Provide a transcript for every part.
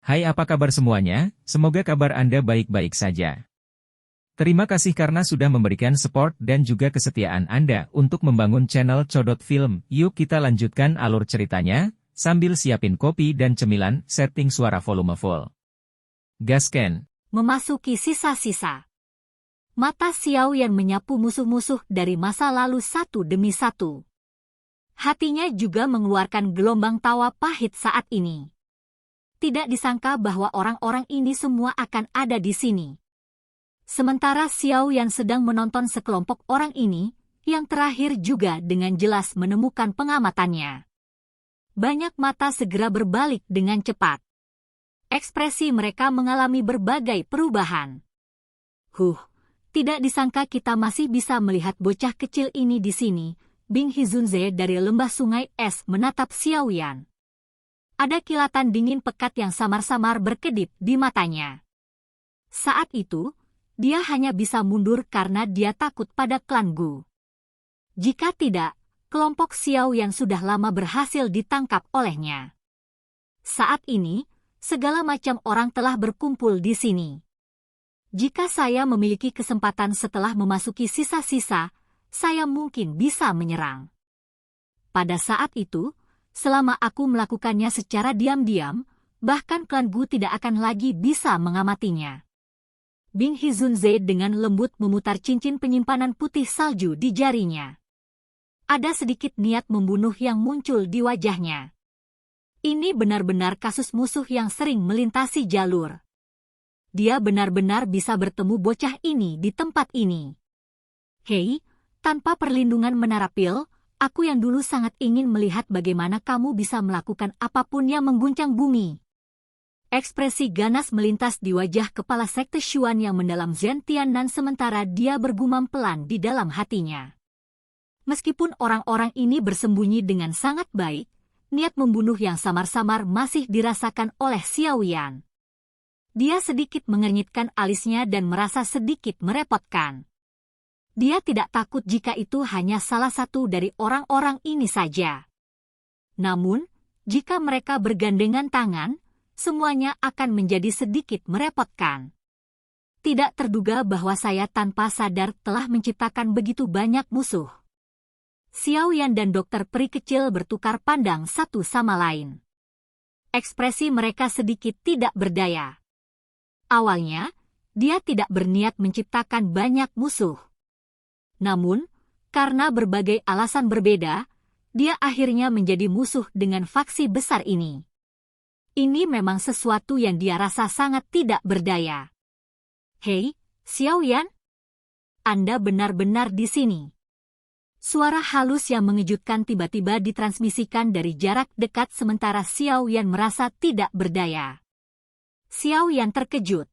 Hai, apa kabar semuanya? Semoga kabar Anda baik-baik saja. Terima kasih karena sudah memberikan support dan juga kesetiaan Anda untuk membangun channel Codot Film. Yuk kita lanjutkan alur ceritanya, sambil siapin kopi dan cemilan, setting suara volume full. Gasken. Memasuki sisa-sisa. Mata Xiao Yan menyapu musuh-musuh dari masa lalu satu demi satu. Hatinya juga mengeluarkan gelombang tawa pahit saat ini. Tidak disangka bahwa orang-orang ini semua akan ada di sini. Sementara Xiao Yan sedang menonton sekelompok orang ini, yang terakhir juga dengan jelas menemukan pengamatannya. Banyak mata segera berbalik dengan cepat. Ekspresi mereka mengalami berbagai perubahan. Tidak disangka kita masih bisa melihat bocah kecil ini di sini. Bing Hizunze dari lembah sungai es menatap Xiao Yan. Ada kilatan dingin pekat yang samar-samar berkedip di matanya. Saat itu, dia hanya bisa mundur karena dia takut pada klan Gu. Jika tidak, kelompok Xiao Yan sudah lama berhasil ditangkap olehnya. Saat ini, segala macam orang telah berkumpul di sini. Jika saya memiliki kesempatan setelah memasuki sisa-sisa, saya mungkin bisa menyerang. Pada saat itu, selama aku melakukannya secara diam-diam, bahkan klan Gu tidak akan lagi bisa mengamatinya. Bing Hizunze dengan lembut memutar cincin penyimpanan putih salju di jarinya. Ada sedikit niat membunuh yang muncul di wajahnya. Ini benar-benar kasus musuh yang sering melintasi jalur. Dia benar-benar bisa bertemu bocah ini di tempat ini. Hei, tanpa perlindungan menara pil, aku yang dulu sangat ingin melihat bagaimana kamu bisa melakukan apapun yang mengguncang bumi. Ekspresi ganas melintas di wajah kepala sekte Xuan yang mendalam Zhen Tiannan sementara dia bergumam pelan di dalam hatinya. Meskipun orang-orang ini bersembunyi dengan sangat baik, niat membunuh yang samar-samar masih dirasakan oleh Xiao Yan. Dia sedikit mengernyitkan alisnya dan merasa sedikit merepotkan. Dia tidak takut jika itu hanya salah satu dari orang-orang ini saja. Namun, jika mereka bergandengan tangan, semuanya akan menjadi sedikit merepotkan. Tidak terduga bahwa saya tanpa sadar telah menciptakan begitu banyak musuh. Xiao Yan dan dokter peri kecil bertukar pandang satu sama lain. Ekspresi mereka sedikit tidak berdaya. Awalnya, dia tidak berniat menciptakan banyak musuh. Namun, karena berbagai alasan berbeda, dia akhirnya menjadi musuh dengan faksi besar ini. Ini memang sesuatu yang dia rasa sangat tidak berdaya. Hei, Xiao Yan? Anda benar-benar di sini. Suara halus yang mengejutkan tiba-tiba ditransmisikan dari jarak dekat sementara Xiao Yan merasa tidak berdaya. Xiao Yan terkejut.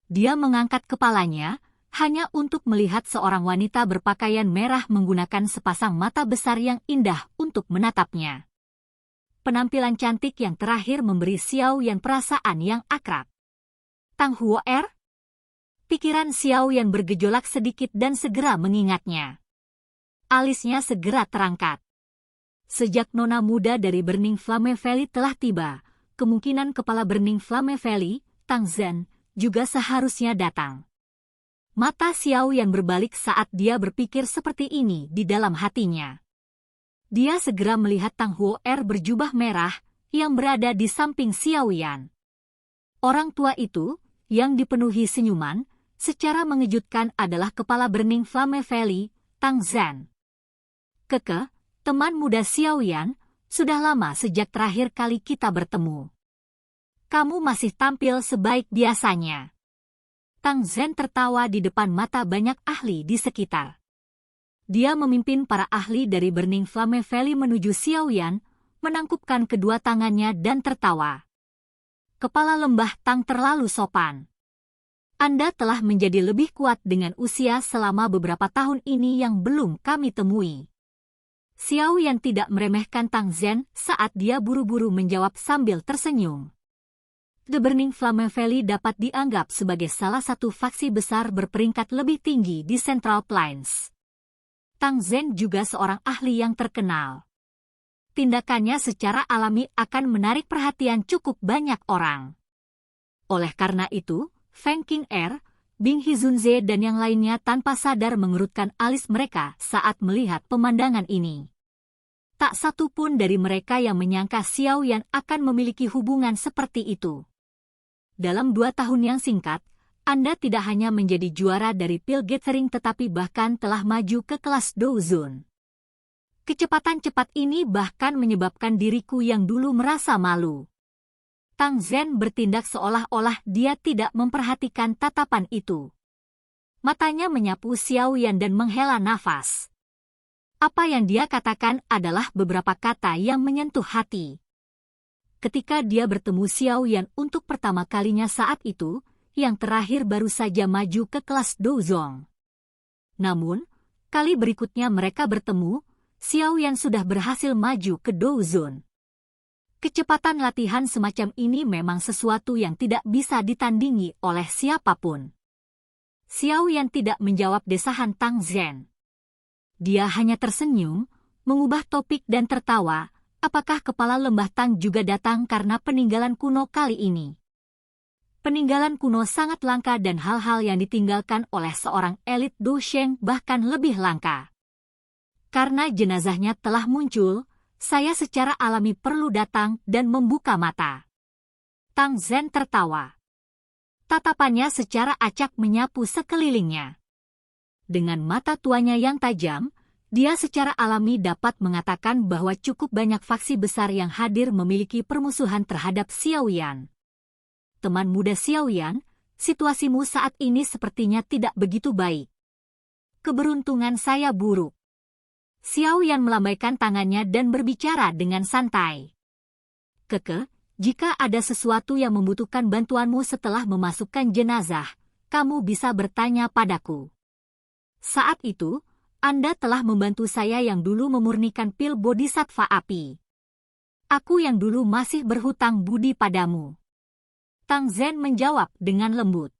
Dia mengangkat kepalanya, hanya untuk melihat seorang wanita berpakaian merah menggunakan sepasang mata besar yang indah untuk menatapnya. Penampilan cantik yang terakhir memberi Xiao Yan perasaan yang akrab. Tang Huo Er? Pikiran Xiao Yan bergejolak sedikit dan segera mengingatnya. Alisnya segera terangkat. Sejak nona muda dari Burning Flame Valley telah tiba, kemungkinan kepala Burning Flame Valley, Tang Zhen, juga seharusnya datang. Mata Xiao Yan berbalik saat dia berpikir seperti ini di dalam hatinya. Dia segera melihat Tang Huo Er berjubah merah yang berada di samping Xiao Yan. Orang tua itu, yang dipenuhi senyuman, secara mengejutkan adalah kepala Burning Flame Valley, Tang Zhen. Keke, teman muda Xiao Yan, sudah lama sejak terakhir kali kita bertemu. Kamu masih tampil sebaik biasanya. Tang Zhen tertawa di depan mata banyak ahli di sekitar. Dia memimpin para ahli dari Burning Flame Valley menuju Xiao Yan, menangkupkan kedua tangannya dan tertawa. Kepala lembah Tang terlalu sopan. Anda telah menjadi lebih kuat dengan usia selama beberapa tahun ini yang belum kami temui. Xiao Yan tidak meremehkan Tang Zhen saat dia buru-buru menjawab sambil tersenyum. The Burning Flame Valley dapat dianggap sebagai salah satu faksi besar berperingkat lebih tinggi di Central Plains. Tang Zhen juga seorang ahli yang terkenal. Tindakannya secara alami akan menarik perhatian cukup banyak orang. Oleh karena itu, Feng Qing'er, Bing Hizunze dan yang lainnya tanpa sadar mengerutkan alis mereka saat melihat pemandangan ini. Tak satu pun dari mereka yang menyangka Xiao Yan akan memiliki hubungan seperti itu. Dalam 2 tahun yang singkat, Anda tidak hanya menjadi juara dari Pil Gathering tetapi bahkan telah maju ke kelas Douzone. Kecepatan cepat ini bahkan menyebabkan diriku yang dulu merasa malu. Tang Zhen bertindak seolah-olah dia tidak memperhatikan tatapan itu. Matanya menyapu Xiao Yan dan menghela nafas. Apa yang dia katakan adalah beberapa kata yang menyentuh hati. Ketika dia bertemu Xiao Yan untuk pertama kalinya saat itu, yang terakhir baru saja maju ke kelas Douzong. Namun, kali berikutnya mereka bertemu, Xiao Yan sudah berhasil maju ke Douzone. Kecepatan latihan semacam ini memang sesuatu yang tidak bisa ditandingi oleh siapapun. Xiao Yan tidak menjawab desahan Tang Zhen. Dia hanya tersenyum, mengubah topik dan tertawa. Apakah kepala lembah Tang juga datang karena peninggalan kuno kali ini? Peninggalan kuno sangat langka dan hal-hal yang ditinggalkan oleh seorang elit Dosheng bahkan lebih langka. Karena jenazahnya telah muncul, saya secara alami perlu datang dan membuka mata. Tang Zhen tertawa. Tatapannya secara acak menyapu sekelilingnya. Dengan mata tuanya yang tajam, dia secara alami dapat mengatakan bahwa cukup banyak faksi besar yang hadir memiliki permusuhan terhadap Xiao Yan. Teman muda Xiao Yan, situasimu saat ini sepertinya tidak begitu baik. Keberuntungan saya buruk. Xiao Yan melambaikan tangannya dan berbicara dengan santai. Keke, jika ada sesuatu yang membutuhkan bantuanmu setelah memasukkan jenazah, kamu bisa bertanya padaku. Saat itu, Anda telah membantu saya yang dulu memurnikan pil bodhisattva api. Aku yang dulu masih berhutang budi padamu. Tang Zhen menjawab dengan lembut.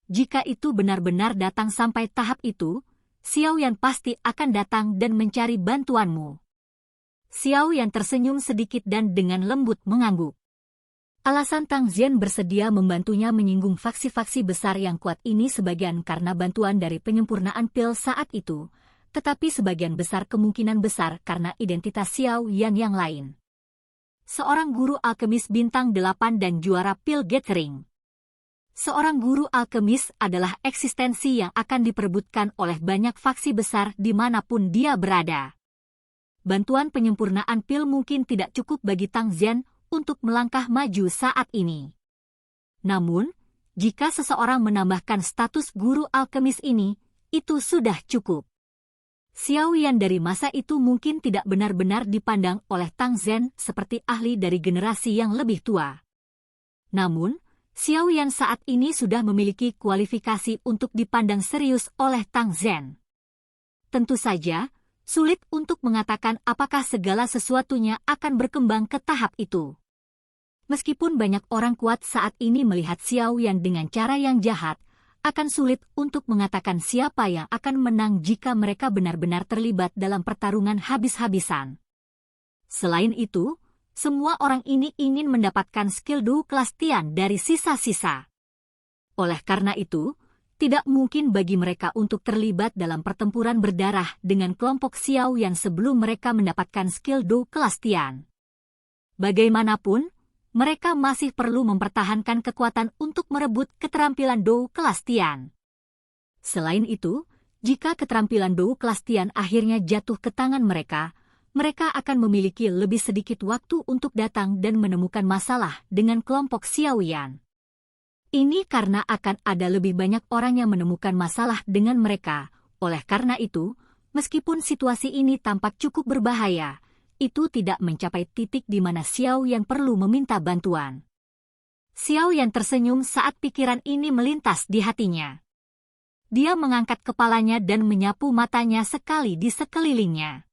Jika itu benar-benar datang sampai tahap itu, Xiao Yan pasti akan datang dan mencari bantuanmu. Xiao Yan tersenyum sedikit dan dengan lembut mengangguk. Alasan Tang Zhen bersedia membantunya menyinggung faksi-faksi besar yang kuat ini sebagian karena bantuan dari penyempurnaan pil saat itu, tetapi sebagian besar kemungkinan besar karena identitas Xiao Yan yang lain. Seorang guru alkemis bintang 8 dan juara Pil Gathering. Seorang guru alkemis adalah eksistensi yang akan diperebutkan oleh banyak faksi besar dimanapun dia berada. Bantuan penyempurnaan pil mungkin tidak cukup bagi Tang Zhen untuk melangkah maju saat ini. Namun, jika seseorang menambahkan status guru alkemis ini, itu sudah cukup. Xiao Yan dari masa itu mungkin tidak benar-benar dipandang oleh Tang Zhen seperti ahli dari generasi yang lebih tua. Namun, Xiao Yan saat ini sudah memiliki kualifikasi untuk dipandang serius oleh Tang Zhen. Tentu saja, sulit untuk mengatakan apakah segala sesuatunya akan berkembang ke tahap itu. Meskipun banyak orang kuat saat ini melihat Xiao Yan dengan cara yang jahat, akan sulit untuk mengatakan siapa yang akan menang jika mereka benar-benar terlibat dalam pertarungan habis-habisan. Selain itu, semua orang ini ingin mendapatkan skill Do kelas Tian dari sisa-sisa. Oleh karena itu, tidak mungkin bagi mereka untuk terlibat dalam pertempuran berdarah dengan kelompok Xiao Yan sebelum mereka mendapatkan skill Do kelas Tian. Bagaimanapun, mereka masih perlu mempertahankan kekuatan untuk merebut keterampilan Do kelas Tian. Selain itu, jika keterampilan Do kelas Tian akhirnya jatuh ke tangan mereka, mereka akan memiliki lebih sedikit waktu untuk datang dan menemukan masalah dengan kelompok Xiao Yan. Ini karena akan ada lebih banyak orang yang menemukan masalah dengan mereka. Oleh karena itu, meskipun situasi ini tampak cukup berbahaya, itu tidak mencapai titik di mana Xiao Yan perlu meminta bantuan. Xiao Yan tersenyum saat pikiran ini melintas di hatinya. Dia mengangkat kepalanya dan menyapu matanya sekali di sekelilingnya.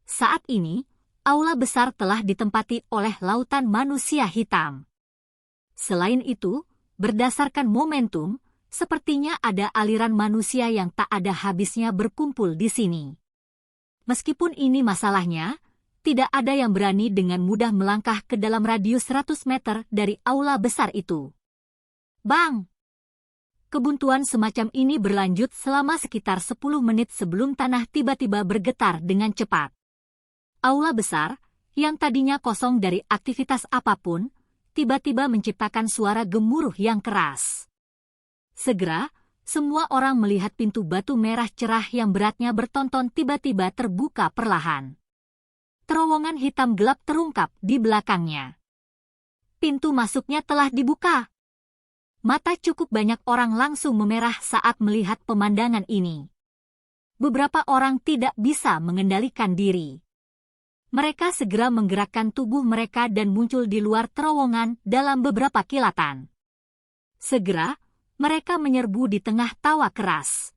Saat ini, aula besar telah ditempati oleh lautan manusia hitam. Selain itu, berdasarkan momentum, sepertinya ada aliran manusia yang tak ada habisnya berkumpul di sini. Meskipun ini masalahnya, tidak ada yang berani dengan mudah melangkah ke dalam radius 100 meter dari aula besar itu. Bang! Kebuntuan semacam ini berlanjut selama sekitar 10 menit sebelum tanah tiba-tiba bergetar dengan cepat. Aula besar, yang tadinya kosong dari aktivitas apapun, tiba-tiba menciptakan suara gemuruh yang keras. Segera, semua orang melihat pintu batu merah cerah yang beratnya bertonton tiba-tiba terbuka perlahan. Terowongan hitam gelap terungkap di belakangnya. Pintu masuknya telah dibuka. Mata cukup banyak orang langsung memerah saat melihat pemandangan ini. Beberapa orang tidak bisa mengendalikan diri. Mereka segera menggerakkan tubuh mereka dan muncul di luar terowongan dalam beberapa kilatan. Segera, mereka menyerbu di tengah tawa keras.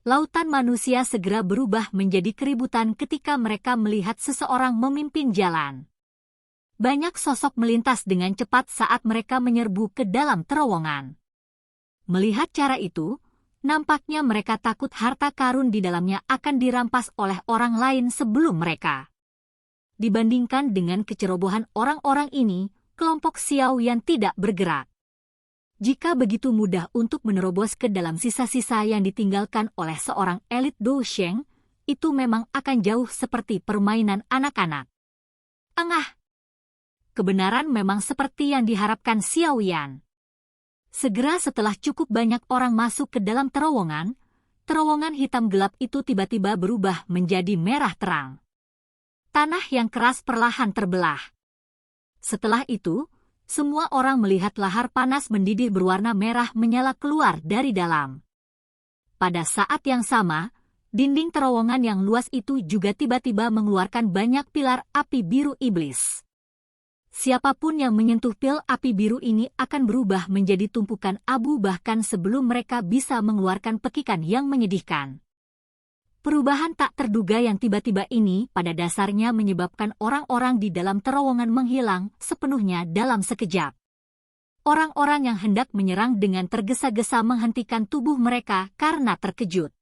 Lautan manusia segera berubah menjadi keributan ketika mereka melihat seseorang memimpin jalan. Banyak sosok melintas dengan cepat saat mereka menyerbu ke dalam terowongan. Melihat cara itu, nampaknya mereka takut harta karun di dalamnya akan dirampas oleh orang lain sebelum mereka. Dibandingkan dengan kecerobohan orang-orang ini, kelompok Xiao Yan tidak bergerak. Jika begitu mudah untuk menerobos ke dalam sisa-sisa yang ditinggalkan oleh seorang elit Dou Sheng, itu memang akan jauh seperti permainan anak-anak. Engah! Kebenaran memang seperti yang diharapkan Xiao Yan. Segera setelah cukup banyak orang masuk ke dalam terowongan hitam gelap itu tiba-tiba berubah menjadi merah terang. Tanah yang keras perlahan terbelah. Setelah itu, semua orang melihat lahar panas mendidih berwarna merah menyala keluar dari dalam. Pada saat yang sama, dinding terowongan yang luas itu juga tiba-tiba mengeluarkan banyak pilar api biru iblis. Siapapun yang menyentuh pil api biru ini akan berubah menjadi tumpukan abu bahkan sebelum mereka bisa mengeluarkan pekikan yang menyedihkan. Perubahan tak terduga yang tiba-tiba ini pada dasarnya menyebabkan orang-orang di dalam terowongan menghilang sepenuhnya dalam sekejap. Orang-orang yang hendak menyerang dengan tergesa-gesa menghentikan tubuh mereka karena terkejut.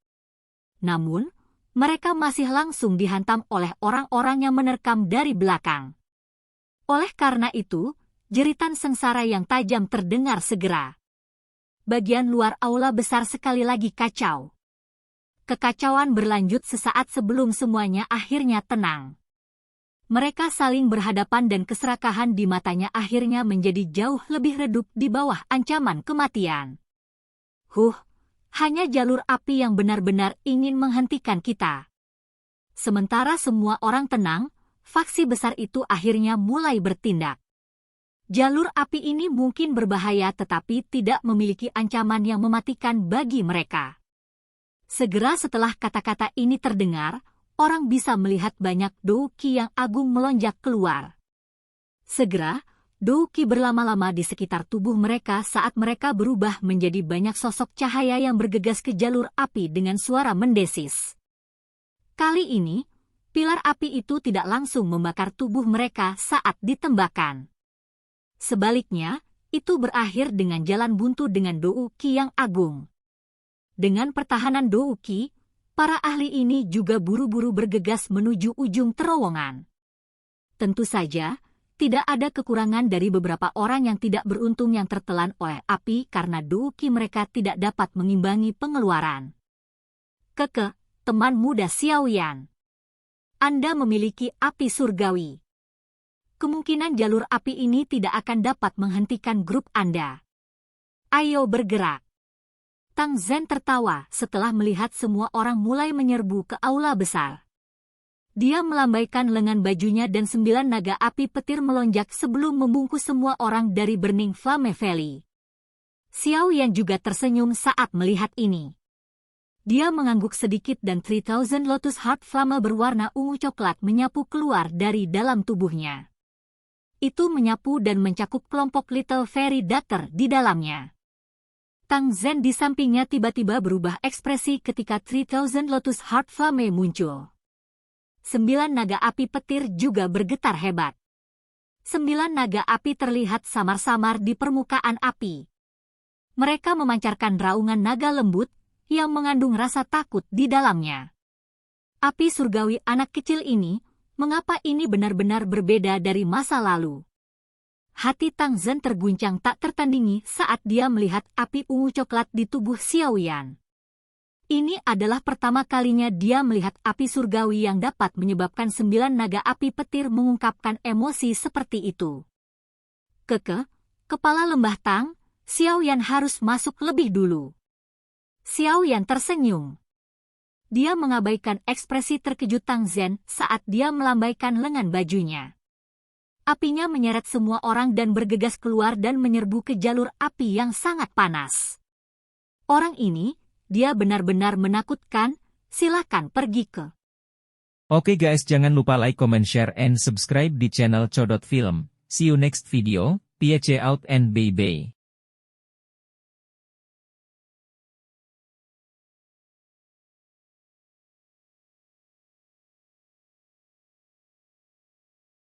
Namun, mereka masih langsung dihantam oleh orang-orang yang menerkam dari belakang. Oleh karena itu, jeritan sengsara yang tajam terdengar segera. Bagian luar aula besar sekali lagi kacau. Kekacauan berlanjut sesaat sebelum semuanya akhirnya tenang. Mereka saling berhadapan dan keserakahan di matanya akhirnya menjadi jauh lebih redup di bawah ancaman kematian. Hanya jalur api yang benar-benar ingin menghentikan kita. Sementara semua orang tenang, faksi besar itu akhirnya mulai bertindak. Jalur api ini mungkin berbahaya tetapi tidak memiliki ancaman yang mematikan bagi mereka. Segera setelah kata-kata ini terdengar, orang bisa melihat banyak Dou Qi yang agung melonjak keluar. Segera, Dou Qi berlama-lama di sekitar tubuh mereka saat mereka berubah menjadi banyak sosok cahaya yang bergegas ke jalur api dengan suara mendesis. Kali ini, pilar api itu tidak langsung membakar tubuh mereka saat ditembakkan. Sebaliknya, itu berakhir dengan jalan buntu dengan Dou Qi yang agung. Dengan pertahanan Dou Qi, para ahli ini juga buru-buru bergegas menuju ujung terowongan. Tentu saja, tidak ada kekurangan dari beberapa orang yang tidak beruntung yang tertelan oleh api karena Dou Qi mereka tidak dapat mengimbangi pengeluaran. Teman muda Xiao Yan. Anda memiliki api surgawi. Kemungkinan jalur api ini tidak akan dapat menghentikan grup Anda. Ayo bergerak. Tang Zhen tertawa setelah melihat semua orang mulai menyerbu ke aula besar. Dia melambaikan lengan bajunya dan 9 naga api petir melonjak sebelum membungkus semua orang dari Burning Flame Valley. Xiao Yan juga tersenyum saat melihat ini. Dia mengangguk sedikit dan 3000 Lotus Heart Flame berwarna ungu coklat menyapu keluar dari dalam tubuhnya. Itu menyapu dan mencakup kelompok Little Fairy Daughter di dalamnya. Tang Zhen di sampingnya tiba-tiba berubah ekspresi ketika 3000 Lotus Heart Flame muncul. 9 naga api petir juga bergetar hebat. 9 naga api terlihat samar-samar di permukaan api. Mereka memancarkan raungan naga lembut yang mengandung rasa takut di dalamnya. Api surgawi anak kecil ini, mengapa ini benar-benar berbeda dari masa lalu? Hati Tang Zhen terguncang tak tertandingi saat dia melihat api ungu coklat di tubuh Xiao Yan. Ini adalah pertama kalinya dia melihat api surgawi yang dapat menyebabkan 9 naga api petir mengungkapkan emosi seperti itu. Kepala lembah Tang, Xiao Yan harus masuk lebih dulu. Xiao Yan tersenyum. Dia mengabaikan ekspresi terkejut Tang Zhen saat dia melambaikan lengan bajunya. Apinya menyeret semua orang dan bergegas keluar dan menyerbu ke jalur api yang sangat panas. Orang ini, dia benar-benar menakutkan, silakan pergi ke. Oke guys, jangan lupa like, comment, share, and subscribe di channel Codot Film. See you next video, peace out and bye-bye.